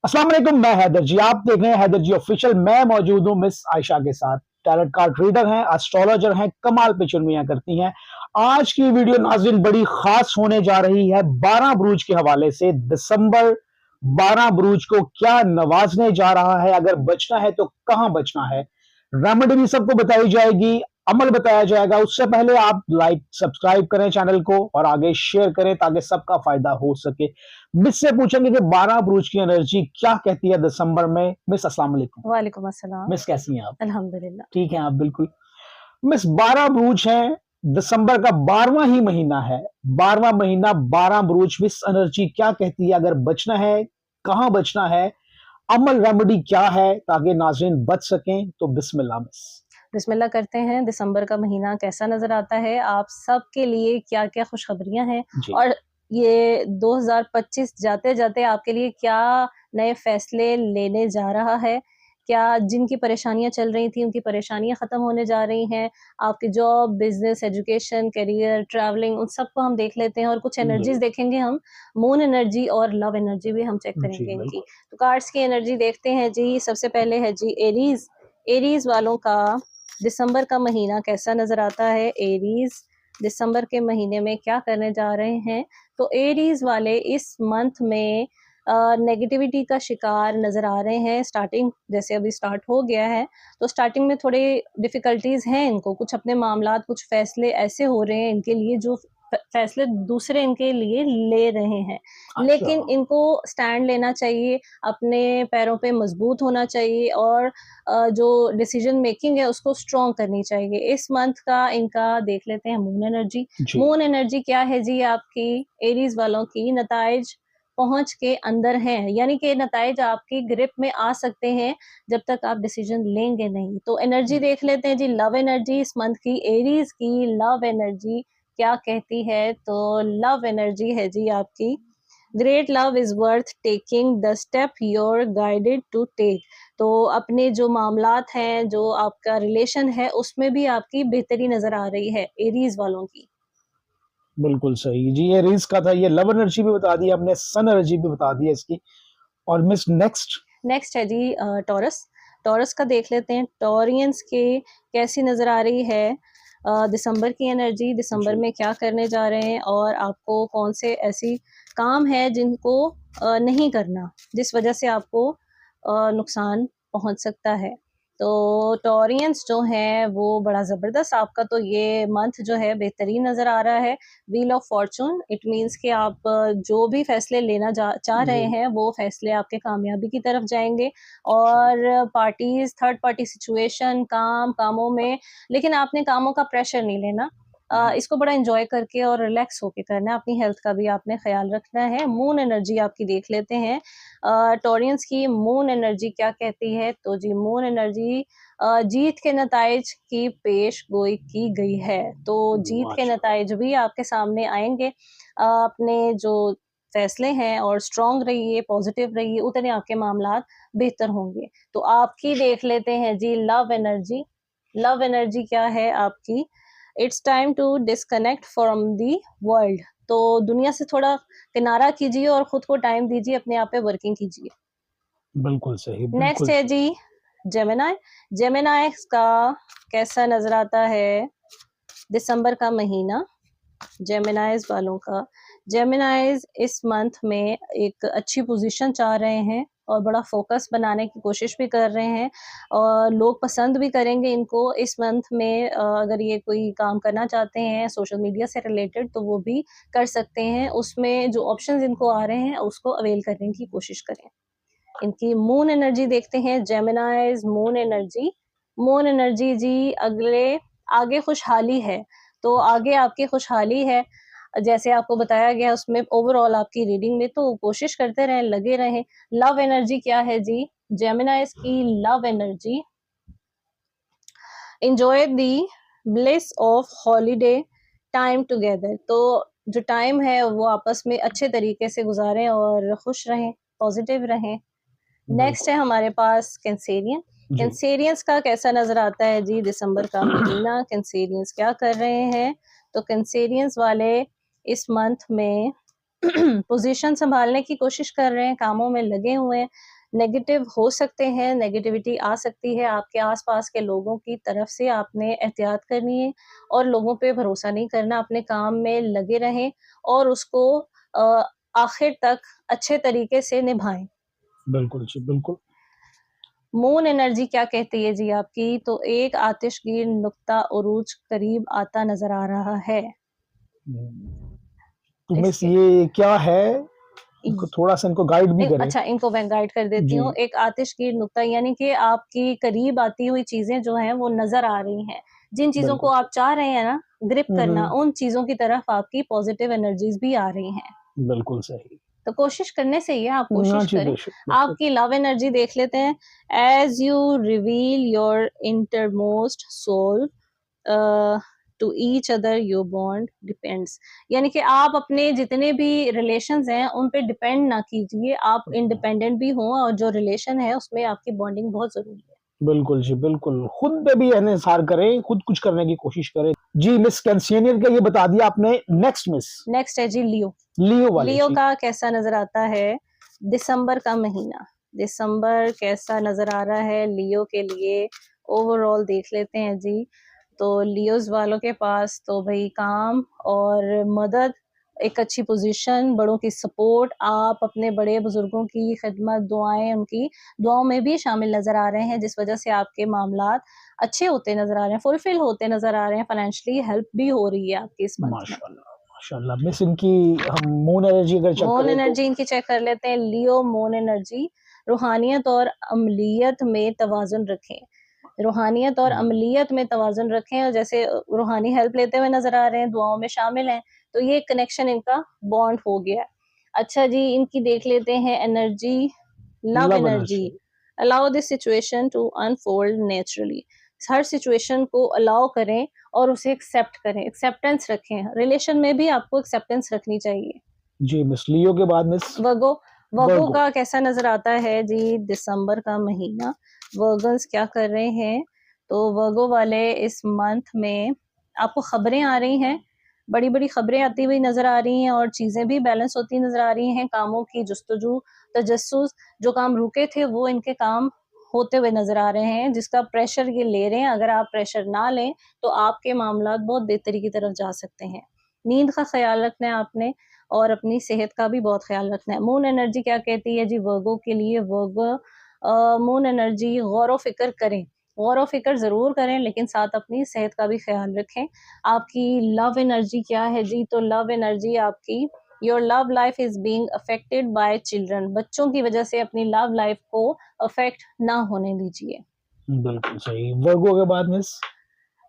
अस्सलाम वालेकुम, मैं हैदर जी। आप देख रहे हैं हैदर जी ऑफिशियल। मैं मौजूद हूँ मिस आयशा के साथ। टैरोट कार्ड रीडर हैं, एस्ट्रोलॉजर हैं, कमाल पेचुलमियां करती हैं। आज की वीडियो नाज़रीन बड़ी खास होने जा रही है 12 बुरूज के हवाले से। दिसंबर 12 बुरूज को क्या नवाजने जा रहा है, अगर बचना है तो कहां बचना है, रेमेडी भी सबको बताई जाएगी, अमल बताया जाएगा। उससे पहले आप लाइक सब्सक्राइब करें चैनल को और आगे शेयर करें ताकि सबका फायदा हो सके। मिस से पूछेंगे कि 12 बुरूज की एनर्जी क्या कहती है दिसंबर में। मिस अस्सलाम वालेकुम। वालेकुम अस्सलाम। मिस कैसी हैं आप? अल्हम्दुलिल्लाह। ठीक है आप? बिल्कुल। मिस 12 बुरूज हैं, दिसंबर का 12वां ही महीना है। 12वां महीना 12 बुरूज। मिस एनर्जी क्या कहती है, अगर बचना है कहां बचना है, अमल रेमेडी क्या है ताकि नाज़रीन बच सकें? तो बिस्मिल्लाह मिस। बिस्मिल्लाह करते हैं। दिसंबर का महीना कैसा नज़र आता है? आप सबके लिए क्या-क्या खुशखबरियाँ हैं? जी। और ये 2025 जाते-जाते आपके लिए क्या नए फ़ैसले लेने जा रहा है? क्या जिनकी परेशानियाँ चल रही थी, उनकी परेशानियाँ ख़त्म होने जा रही हैं? आपकी job, business, education, career, travelling, उन सबको हम देख लेते हैं और कुछ जी। एनर्जीज़ देखेंगे हम। मून एनर्जी और लव एनर्जी भी हम चेक जी करेंगे इनकी। बिल्कुल। तो कार्ड्स की एनर्जी देखते हैं जी। सबसे पहले है जी एरीज़। एरीज़ वालों का दिसंबर का महीना कैसा नज़र आता है? एरीज़ दिसंबर के महीने में क्या करने जा रहे हैं? तो एरीज़ वाले इस मंथ में नेगेटिविटी का शिकार नज़र आ रहे हैं। स्टार्टिंग जैसे अभी स्टार्ट हो गया है, तो स्टार्टिंग में थोड़े डिफ़िकल्टीज़ हैं इनको। कुछ अपने मामलात, कुछ फ़ैसले ऐसे हो रहे हैं इनके लिए जो फ़ैसले दूसरे इनके लिए ले रहे हैं। अच्छा। लेकिन इनको स्टैंड लेना चाहिए, अपने पैरों पे मज़बूत होना चाहिए और जो डिसीजन मेकिंग है उसको स्ट्रॉन्ग करनी चाहिए। इस मंथ का इनका देख लेते हैं मून एनर्जी। जी। मून एनर्जी क्या है जी आपकी एरीज़ वालों की? नताइज पहुँच के अंदर हैं, यानी कि नताइज आपकी ग्रिप में आ सकते हैं जब तक आप डिसीजन लेंगे नहीं। तो एनर्जी देख लेते हैं जी। लव एनर्जी इस मंथ की एरीज़ की लव एनर्जी क्या कहती है? तो लव एनर्जी है जी आपकी great love is worth taking the step your guided to take. तो अपने जो मामलात हैं, जो आपका रिलेशन है, उसमें भी आपकी बेहतरी नजर आ रही है एरीज वालों की। बिल्कुल सही जी। ये रील्स का था, ये लव एनर्जी भी बता दी आपने, सन एनर्जी भी बता दी है इसकी। और मिस नेक्स्ट। नेक्स्ट है जी टॉरस। टॉरस का देख लेते हैं टॉरियंस के कैसी नजर आ रही है दिसंबर की एनर्जी। दिसंबर जी। में क्या करने जा रहे हैं और आपको कौन से ऐसी काम है जिनको नहीं करना, जिस वजह से आपको नुकसान पहुंच सकता है। तो टॉरियंस जो हैं वो बड़ा ज़बरदस्त आपका तो ये मंथ जो है बेहतरीन नज़र आ रहा है। Wheel of Fortune it means कि आप जो भी फैसले लेना चाह रहे जी। हैं वो फैसले आपके कामयाबी की तरफ जाएंगे। सही। और पार्टीज, थर्ड पार्टी सिचुएशन, कामों में, लेकिन आपने कामों का प्रेशर नहीं लेना। इसको बड़ा एंजॉय करके और रिलैक्स होके करना है। अपनी हेल्थ का भी आपने ख्याल रखना है। मून एनर्जी आपकी देख लेते हैं। टॉरियंस की मून एनर्जी क्या कहती है? तो जी मून एनर्जी जीत के नताइज की पेश गोई की गई है। तो जीत के माशा। नताइज भी आपके सामने आएंगे। अपने जो फैसले हैं और स्ट्रॉन्ग रहिए, पॉजिटिव रहिए, उतने आपके मामलात बेहतर होंगे। तो आपकी देख लेते हैं जी लव एनर्जी। लव एनर्जी क्या है आपकी? It's time to disconnect from the world. तो दुनिया से थोड़ा किनारा कीजिए और खुद को टाइम दीजिए, अपने आप पे वर्किंग कीजिए। बिल्कुल सही, नेक्स्ट बिल्कुल है सही। जी जेमिनाई। जेमिनाई का कैसा नजर आता है दिसंबर का महीना जेमिनाइज वालों का? जेमिनाइज इस मंथ में एक अच्छी पोजीशन चाह रहे हैं और बड़ा फोकस बनाने की कोशिश भी कर रहे हैं और लोग पसंद भी करेंगे इनको इस मंथ में। अगर ये कोई काम करना चाहते हैं सोशल मीडिया से रिलेटेड तो वो भी कर सकते हैं। उसमें जो ऑप्शंस इनको आ रहे हैं उसको अवेल करने की कोशिश करें। इनकी मून एनर्जी देखते हैं। Geminis moon energy. Moon energy जी अगले आगे खुशहाली है। तो आगे आपकी खुशहाली है जैसे आपको बताया गया उसमें ओवरऑल आपकी रीडिंग में। तो कोशिश करते रहें, लगे रहें। लव एनर्जी क्या है जी जेमिनाइज की? Love energy enjoy the bliss of holiday time together. तो जो टाइम है वो आपस में अच्छे तरीके से गुजारें और खुश रहें, पॉजिटिव रहें। नेक्स्ट बिल्कुल। है हमारे पास कैंसेरियन। जी। कैंसेरियंस का कैसा नजर आता है जी दिसंबर का महीना? कैंसेरियंस क्या कर रहे हैं? तो कैंसेरियंस वाले इस मंथ में पोजीशन संभालने की कोशिश कर रहे हैं, कामों में लगे हुए हैं, नेगेटिव हो सकते हैं, नेगेटिविटी आ सकती है आपके आसपास के लोगों की तरफ से, आपने एहतियात करनी है और लोगों पे भरोसा नहीं करना, अपने काम में लगे रहें और उसको आखिर तक अच्छे तरीके से निभाएं। बिल्कुल जी, बिल्कुल। मून एनर्जी क्या कहती है जी आपकी? तो एक आतिशगीर नुक्ता उरूज करीब आता नजर आ रहा है। तो मिस इसके ये क्या है? इनको थोड़ा-सा इनको गाइड भी करें। अच्छा, इनको मैं गाइड कर देती जी। हूँ। एक आतिशगीर नुक्ता यानी कि आपकी करीब आती हुई चीज़ें जो हैं वो नज़र आ रही हैं। जिन चीज़ों को बिल्कुल आप सही। चाह रहे हैं ना ग्रिप हुँ, करना, हुँ। उन चीज़ों की तरफ आपकी पॉज़िटिव एनर्जीज़ भी आ रही हैं। बिल्कुल सही। तो कोशिश करने से ही है, आप हाँ कोशिश जी, करें। बेशक, बेशक। आपकी लव एनर्जी देख लेते हैं। As you reveal your intermost soul to each other your bond depends, यानी कि आप अपने जितने भी रिलेशंस हैं उन पे डिपेंड ना कीजिए, आप इंडिपेंडेंट भी हों और जो रिलेशन है उसमें आपकी बॉन्डिंग बहुत ज़रूरी है। बिल्कुल जी, बिल्कुल। खुद पे भी इन्हिसार करें, खुद कुछ करने की कोशिश करें। जी, मिस कैंसिनियर का ये बता दिया आपने, नेक्स्ट मिस, नेक्स्ट है जी लियो। लियो वाले लियो जी। का कैसा नज़र आता है? दिसंबर का महीना, दिसंबर कैसा नज़र आ रहा है लियो के लिए? ओवरऑल देख लेते हैं जी। तो लियोज़ वालों के पास तो भई काम और मदद, एक अच्छी पोज़ीशन, बड़ों की सपोर्ट, आप अपने बड़े-बुज़ुर्गों की खिदमत, दुआएँ उनकी दुआओं में भी शामिल नज़र आ रहे हैं, जिस वज़ह से आपके मामलात अच्छे होते नज़र आ रहे हैं, फुलफ़िल होते नज़र आ रहे हैं, फाइनेंशियली हेल्प भी हो रही है आपकी इस मंथ में। माशाल्लाह, माशाल्लाह। मिस इनकी हम मून एनर्जी अगर चेक मून करें तो एनर्जी इनकी चेक कर लेते हैं। लियो मून एनर्जी रूहानियत और अमलियत में तवाज़ुन रखें। रूहानियत और अमलियत में तवाज़ुन रखें और जैसे रूहानी हेल्प लेते हुए नज़र आ रहे हैं, दुआओं में शामिल हैं, तो ये कनेक्शन इनका बॉन्ड हो गया है। अच्छा जी, इनकी देख लेते हैं energy, love love energy. Energy. Allow this situation to unfold naturally. हर सिचुएशन को अलाउ करें और उसे एक्सेप्ट करें, एक्सेप्टेंस रखें। रिलेशन में भी आपको एक्सेप्टेंस रखनी चाहिए। जी, मिस लियो के बाद मिस वर्गो, वर्गो वर्गो। का कैसा नज़र आता है जी दिसंबर का महीना? वर्गन्स क्या कर रहे हैं? तो वर्गो वाले इस मंथ में आपको खबरें आ रही हैं, बड़ी-बड़ी खबरें आती हुई नज़र आ रही हैं और चीज़ें भी बैलेंस होती नज़र आ रही हैं, कामों की जुस्तजू, तजस्सुस, जो काम रुके थे वो इनके काम होते हुए नज़र आ रहे हैं, जिसका प्रेशर ये ले रहे हैं। अगर आप प्रेशर ना लें, तो आपके मामलात बहुत बेहतरी की तरफ जा सकते हैं। नींद का ख़्याल रखना है आपने और अपनी सेहत का भी बहुत ख्याल रखना है। मून एनर्जी क्या कहती है जी वर्गो के लिए? वर्गो मून एनर्जी गौर-व-फ़िक्र करें, गौर-व-फ़िक्र ज़रूर करें लेकिन साथ अपनी सेहत का भी ख्याल रखें। आपकी लव एनर्जी क्या है जी? तो लव एनर्जी आपकी your love life is being affected by children, बच्चों की वजह से अपनी लव लाइफ को अफेक्ट ना होने दीजिए। बिल्कुल सही। वर्गो के बाद मिस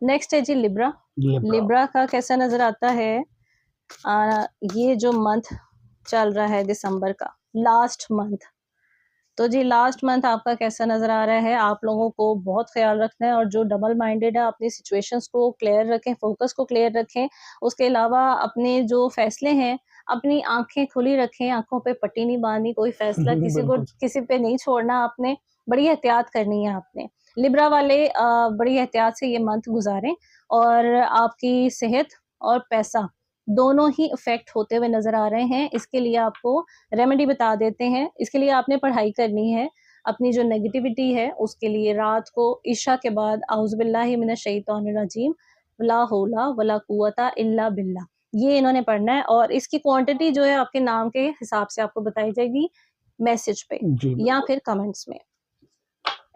नेक्स्ट है जी लिब्रा। लिब्रा। लिब्रा का कैसा नज़र आता है? ये जो मंथ चल रहा है दिसंबर का, लास्ट मंथ, तो जी लास्ट मंथ आपका कैसा नज़र आ रहा है? आप लोगों को बहुत ख़्याल रखना है और जो डबल माइंडेड है अपनी सिचुएशंस को क्लियर रखें, फ़ोकस को क्लियर रखें। उसके अलावा अपने जो फ़ैसले हैं, अपनी आँखें खुली रखें, आँखों पे पट्टी नहीं बाँधनी, कोई फ़ैसला बिल्कुल किसी पे नहीं छोड़ना आपने, बड़ी एहतियात करनी है आपने। लिब्रा वाले बड़ी एहतियात से ये मंथ गुज़ारें और आपकी सेहत और पैसा दोनों ही इफ़ेक्ट होते हुए नज़र आ रहे हैं। इसके लिए आपको रेमेडी बता देते हैं। इसके लिए आपने पढ़ाई करनी है। अपनी जो नेगेटिविटी है उसके लिए रात को इशा के बाद औज़ु बिल्लाहि मिनश शैतानिर रजीम, ला हौला वला कुव्वता इल्ला बिल्लाह, ये इन्होंने पढ़ना है और इसकी क्वांटिटी जो है आपके नाम के हिसाब से आपको बताई जाएगी मैसेज पे जी, या बिल्कुल। फिर कमेंट्स में।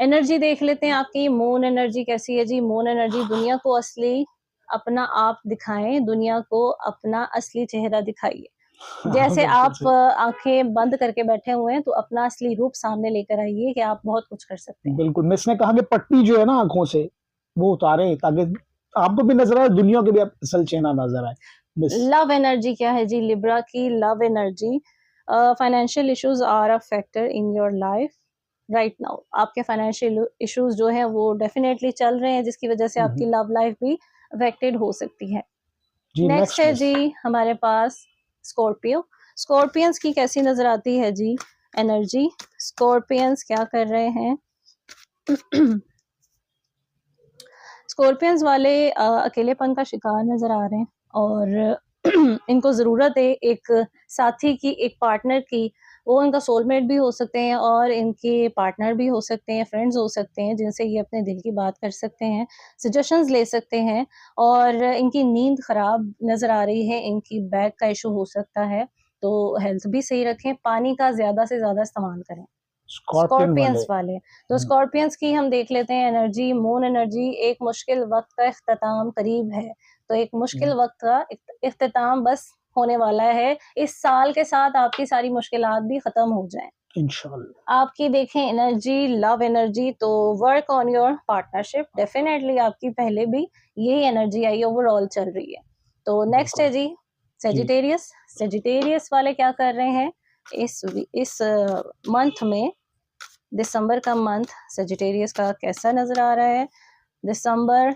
एनर्जी देख लेते हैं आपकी मून एनर्जी कैसी है जी? मून एनर्जी दुनिया को असली अपना आप दिखाएँ, दुनिया को अपना असली चेहरा दिखाइए। हाँ, जैसे बिल्कुल आप सही। आँखें बंद करके बैठे हुए हैं, तो अपना असली रूप सामने लेकर आइए कि आप बहुत कुछ कर सकते हैं। बिल्कुल, मिस ने कहा कि पट्टी जो है ना आँखों से, वो उतारें ताकि आपको भी नज़र आए, दुनिया को भी असल चेहरा नज़र आए। मिस लव एनर्जी क्या है जी लिब्रा की? Love energy financial issues are a factor in your life right now. आपके फाइनेंशियल इश्यूज़ जो हैं वो डेफिनिटली चल रहे हैं, जिसकी वजह से हुँ, आपकी हुँ। लव लाइफ भी अफेक्टेड हो सकती है। जी, नेक्स्ट नेक्स्ट है मिस। जी हमारे पास स्कॉर्पियो। स्कॉर्पियंस की कैसी नज़र आती है जी एनर्जी? स्कॉर्पियंस क्या कर रहे हैं? स्कॉर्पियंस वाले अकेलेपन का शिकार नज़र आ रहे हैं और इनको ज़रूरत है एक साथी की, एक पार्टनर की। वो इनका सोलमेट भी हो सकते हैं और इनके पार्टनर भी हो सकते हैं, फ्रेंड्स हो सकते हैं, जिनसे ये अपने दिल की बात कर सकते हैं, सजेशंस ले सकते हैं। और इनकी नींद ख़राब नज़र आ रही है, इनकी बैक का इश्यू हो सकता है, तो हेल्थ भी सही रखें, पानी का ज़्यादा से ज़्यादा इस्तेमाल करें। स्कॉर्पियन वाले। स्कॉर्पियंस वाले, तो हम्म, स्कॉर्पियंस की हम देख लेते हैं एनर्जी, मून एनर्जी। एक मुश्किल वक़्त का इख्तिताम करीब है, तो एक मुश्किल हम्म, वक़्त का इख्तिताम बस होने वाला है। इस साल के साथ आपकी सारी मुश्किलात भी ख़त्म हो जाएँ। इंशाल्लाह। आपकी देखें एनर्जी, लव एनर्जी, तो work on your partnership, definitely आपकी पहले भी यही एनर्जी आई ओवरऑल चल रही है। तो नेक्स्ट बिल्कुल। है जी जी। सजिटेरियस। सजिटेरियस वाले क्या कर रहे हैं इस मंथ में, दिसंबर का मंथ सजिटेरियस का कैसा नज़र आ रहा है? दिसंबर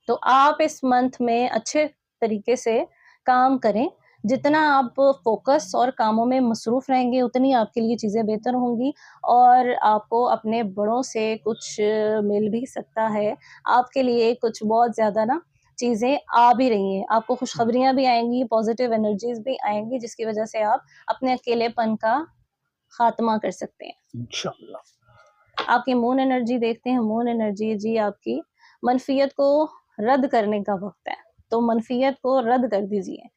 तो आप इस मंथ में अच्छे तरीके से काम करें। जितना आप फ़ोकस और कामों में मसरूफ़ रहेंगे, उतनी आपके लिए चीज़ें बेहतर होंगी और आपको अपने बड़ों से कुछ मिल भी सकता है। आपके लिए कुछ बहुत ज़्यादा ना चीज़ें आ भी रही हैं। आपको खुशखबरियाँ भी आएँगी, पॉज़िटिव एनर्जीज़ भी आएँगी, जिसकी वज़ह से आप अपने अकेलेपन का ख़ात्मा कर सकते हैं। इंशाल्लाह। आपकी मून एनर्जी देखते हैं। मून एनर्जी जी आपकी मनफियत को रद्द करने का वक़्त है, तो मनफियत को रद्द कर दीजिए।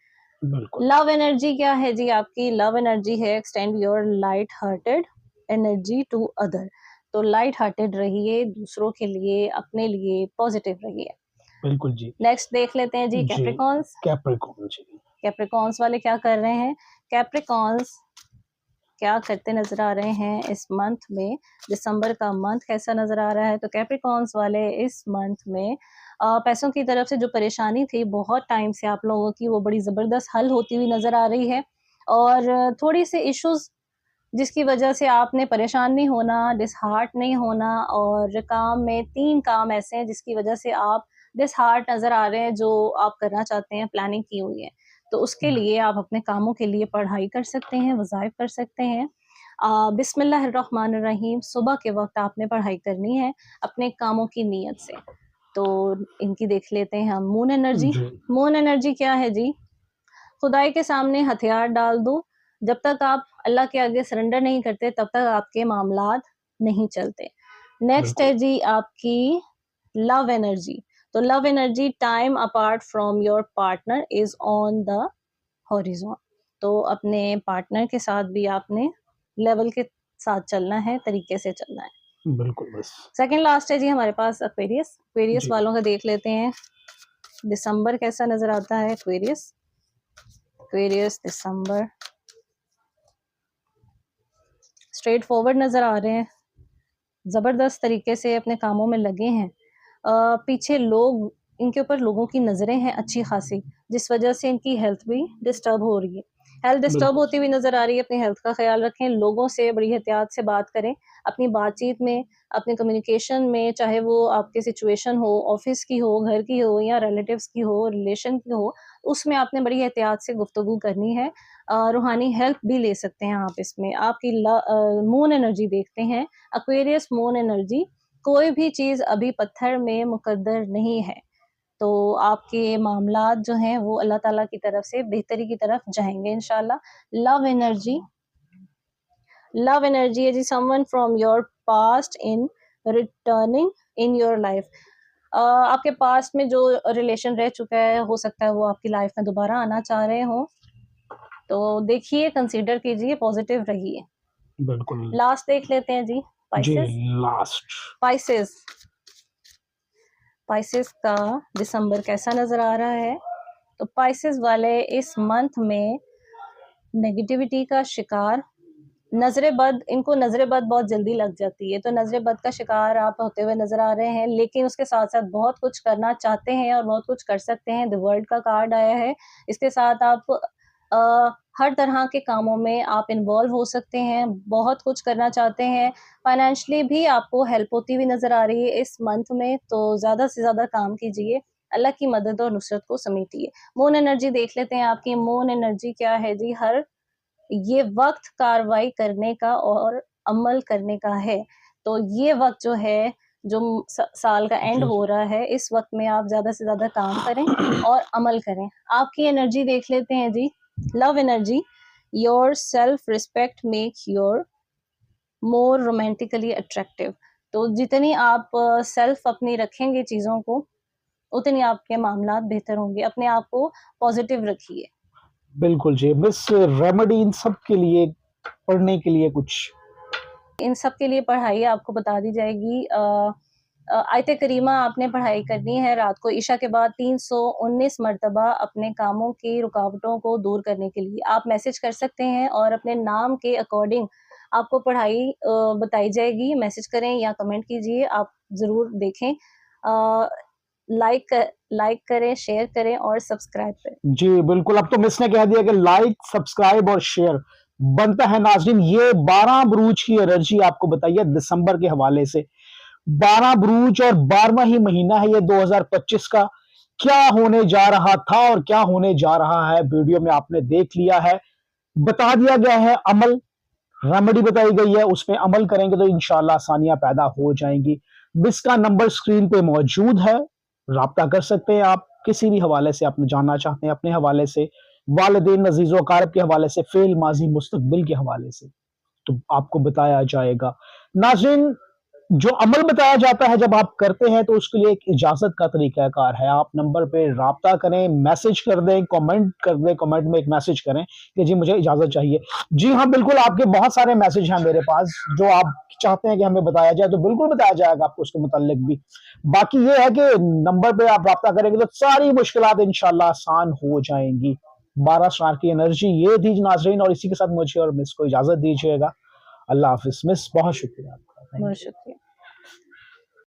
बिल्कुल। लव एनर्जी क्या है जी आपकी? लव एनर्जी है extend your light hearted energy to other. तो लाइट हार्टेड रहिए, दूसरों के लिए, अपने लिए पॉज़िटिव रहिए। बिल्कुल जी। नेक्स्ट देख लेते हैं जी जी। कैप्रिकॉर्न्स। कैप्रिकॉर्न जी। कैप्रिकॉर्न्स वाले क्या कर रहे हैं? कैप्रिकॉर्न्स क्या करते नज़र आ रहे हैं इस मंथ में? दिसंबर का मंथ कैसा नज़र आ रहा है? तो कैप्रिकॉर्न्स वाले इस मंथ में पैसों की तरफ से जो परेशानी थी बहुत टाइम से आप लोगों की, वो बड़ी ज़बरदस्त हल होती हुई नज़र आ रही है। और थोड़ी-सी इश्यूज़ जिसकी वजह से आपने परेशान नहीं होना, डिसहार्ट नहीं होना। और काम में 3 काम ऐसे हैं जिसकी वजह से आप डिसहार्ट नज़र आ रहे हैं, जो आप करना चाहते हैं, प्लानिंग की हुई है। तो उसके लिए आप अपने कामों के लिए पढ़ाई कर सकते हैं, वज़ाइफ कर सकते हैं। बिस्मिल्लाहिर्रहमानिर्रहीम, सुबह के वक़्त आपने पढ़ाई करनी है अपने कामों की नीयत से। तो इनकी देख लेते हैं हम मून एनर्जी। जी। मून एनर्जी क्या है जी? खुदाई के सामने हथियार डाल दो। जब तक आप अल्लाह के आगे सरेंडर नहीं करते, तब तक आपके मामलात नहीं चलते। नेक्स्ट है बिल्कुल। जी आपकी लव एनर्जी। तो love energy time apart from your partner is on the horizon. तो अपने पार्टनर के साथ भी आपने लेवल के साथ चलना है, तरीके से चलना है। बिल्कुल बस। सेकंड लास्ट है जी हमारे पास एक्वेरियस। एक्वेरियस जी। वालों का देख लेते हैं, दिसंबर कैसा नज़र आता है एक्वेरियस? एक्वेरियस दिसंबर स्ट्रेट फॉरवर्ड नज़र आ रहे हैं, ज़बरदस्त तरीके से अपने कामों में लगे हैं। पीछे लोग, इनके ऊपर लोगों की नज़रें हैं अच्छी खासी, जिस वजह से इनकी हेल्थ भी डिस्टर्ब हो रही है। हेल्थ डिस्टर्ब बिल्कुल। होती हुई नज़र आ रही है, अपनी हेल्थ का ख़्याल रखें, लोगों से बड़ी एहतियात से बात करें। अपनी बातचीत में, अपने कम्युनिकेशन में, चाहे वो आपकी सिचुएशन हो, ऑफ़िस की हो, घर की हो या रिलेटिव्स की हो, रिलेशन की हो, उसमें आपने बड़ी एहतियात से गुफ्तगू करनी है। रूहानी हेल्प भी ले सकते हैं आप इसमें। आपकी मून एनर्जी देखते हैं, एक्वेरियस मून एनर्जी, कोई भी चीज़ अभी पत्थर में मुकद्दर नहीं है। तो आपके मामलात जो हैं वो अल्लाह ताला की तरफ से बेहतरी की तरफ जाएँगे इंशाल्लाह। लव एनर्जी, लव एनर्जी है जी someone from your past in returning in your life. आपके पास्ट में जो रिलेशन रह चुका है, हो सकता है वो आपकी लाइफ में दोबारा आना चाह रहे हों। तो देखिए, कंसीडर कीजिए, पॉज़िटिव रहिए। बिल्कुल। लास्ट देख लेते हैं जी, जी। स्पाइसेस। लास्ट। स्पाइसेस, स्पाइसेस का दिसंबर कैसा नज़र आ रहा है? तो स्पाइसेस वाले इस मंथ में नेगेटिविटी का शिकार, नज़रे बद, इनको नज़रे बद बहुत जल्दी लग जाती है, तो नज़रे बद का शिकार आप होते हुए नज़र आ रहे हैं, लेकिन उसके साथ-साथ बहुत कुछ करना चाहते हैं और बहुत कुछ कर सकते हैं। द वर्ल्ड का कार्ड आया है, इसके साथ आप अ, हर तरह के कामों में आप इन्वॉल्व हो सकते हैं, बहुत कुछ करना चाहते हैं। फाइनेंशियली भी आपको हेल्प होती हुई नज़र आ रही है इस मंथ में, तो ज़्यादा से ज़्यादा काम कीजिए, अल्लाह की मदद और नुसरत को समेटिए। मून एनर्जी देख लेते हैं, आपकी मून एनर्जी क्या है जी? हर ये वक़्त कार्रवाई करने का और अमल करने का है। तो ये वक़्त जो है, जो साल का एंड जी, हो रहा है, इस वक्त में आप ज्यादा से ज्यादा काम करें और अमल करें। आपकी एनर्जी देख लेते हैं जी। Love energy, your self respect make your more romantically attractive. तो जितनी आप सेल्फ अपनी रखेंगे चीजों को, उतनी आपके मामलात बेहतर होंगे। अपने आप को पॉजिटिव रखिए। बिल्कुल जी। मिस रेमेडी इन सब के लिए पढ़ने के लिए कुछ? इन सब के लिए पढ़ाई आपको बता दी जाएगी। आयत करीमा आपने पढ़ाई करनी है रात को ईशा के बाद 319 मरतबा अपने कामों की रुकावटों को दूर करने के लिए। आप मैसेज कर सकते हैं और अपने नाम के अकॉर्डिंग आपको पढ़ाई बताई जाएगी। मैसेज करें या कमेंट कीजिए, आप ज़रूर देखें। लाइक करें, शेयर करें और सब्सक्राइब करें। जी, बिल्कुल। अब तो मिस ने कह दिया कि लाइक, सब्सक्राइब और शेयर बनता है। नाज़रीन, ये 12 बुरूज की एनर्जी आपको बताइए दिसंबर के हवाले से। 12 बुरूज और 12वां ही महीना है ये 2025 का। क्या होने जा रहा था और क्या होने जा रहा है, वीडियो में आपने देख लिया है। बता दिया गया है, अमल रेमेडी बताई गई है, उसमें अमल करेंगे तो इंशाल्लाह आसानियां पैदा हो जाएंगी। मिस का नंबर स्क्रीन पे मौजूद है, राब्ता कर सकते हैं आप किसी भी हवाले से। आप जानना चाहते हैं अपने हवाले से, वालिदैन अजीज़ो अकारब के हवाले से, फेल माजी मुस्तकबिल के हवाले से, तो आपको बताया जाएगा। नाज़रीन, जो अमल बताया जाता है जब आप करते हैं तो उसके लिए एक इजाज़त का तरीक़ाकार है। आप नंबर पे राब्ता करें, मैसेज कर दें, कमेंट कर दें, कमेंट में एक मैसेज करें कि जी मुझे इजाज़त चाहिए। जी हाँ, बिल्कुल, आपके बहुत सारे मैसेज हैं मेरे पास जो आप चाहते हैं कि हमें बताया जाए, तो बिल्कुल बताया जाएगा आपको उसके मुताल्लिक भी। बाकी ये है कि नंबर पे आप राब्ता करेंगे तो सारी मुश्किलात इंशाल्लाह आसान हो जाएँगी। 12 स्टार की एनर्जी ये थी नाज़रीन, और इसी के साथ मुझे और मिस को इजाज़त दीजिएगा। अल्लाह हाफ़िज़। मिस, बहुत शुक्रिया आपका। थैंक बहुत यू। शुक्रिया।